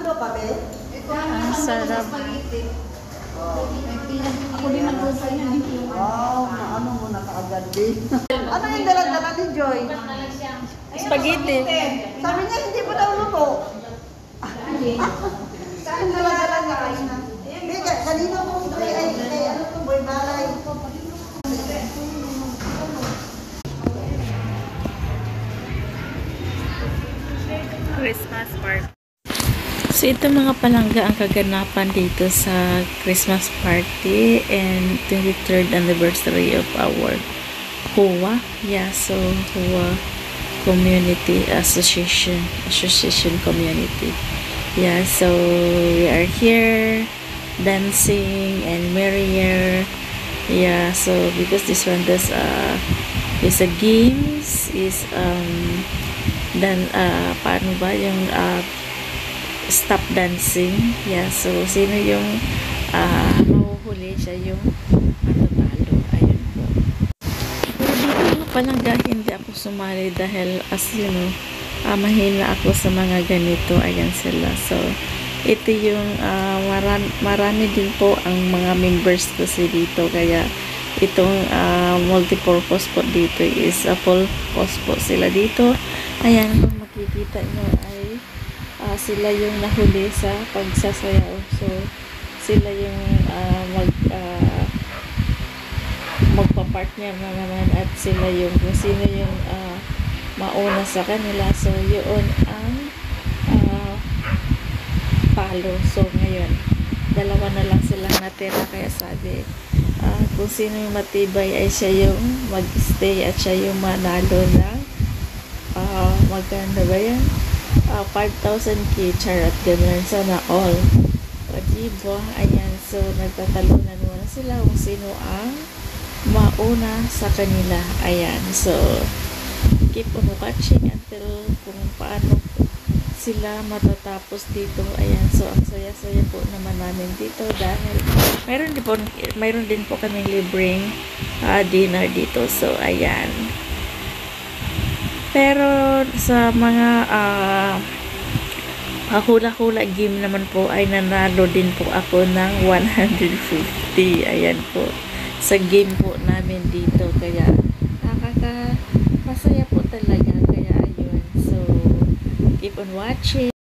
Luto ka, be? Sarap. Ako din nagluto niya. Wow, maano mo na kaagad, be? Ano yung dala-dala ni Joy? Spaghetti. Sabi niya, hindi pa daw luto. Saan dala-dala niya kanina? Kanina mo, ay, ano to, boy, balay. Christmas party. So ito mga palangga ang kaganapan dito sa Christmas party and 23rd anniversary of our HUA. Yeah, so HUA Community Association Community. Yeah, so we are here dancing and merrier. Yeah, so because this one does is a games is dan paano ba yung stop dancing. Yeah, so sino yung mahuhuli siya yung matutalo. Ayun po. Dito palangga hindi ako sumali dahil as you know, mahina ako sa mga ganito. Ayan sila. So ito yung marami din po ang mga members kasi dito, kaya itong multipurpose po dito is a full course po sila dito. Ayan, kung makikita nyo ay sila yung nahuli sa pagsasayaw. So sila yung magpa-partner na naman at sila yung kung sino yung mauna sa kanila. So yun ang palo. So ngayon dalawa na lang silang natira, kaya sabi kung sino yung matibay ay siya yung mag-stay at siya yung manalo ng magkano ba yan? 5,000 k charot ganun. Sana all o diba? Ayan, so nagtatalunan muna sila kung sino ang mauna sa kanila. Ayan, so keep on watching until kung paano sila matatapos dito. Ayan, so ang saya-saya po naman namin dito dahil mayroon din po kaming libreng dinner dito. So ayan, pero sa mga hula-hula game naman po ay nanalo din po ako ng 150. Ayan po sa game po namin dito, kaya masaya po talaga. Kaya ayun, so keep on watching.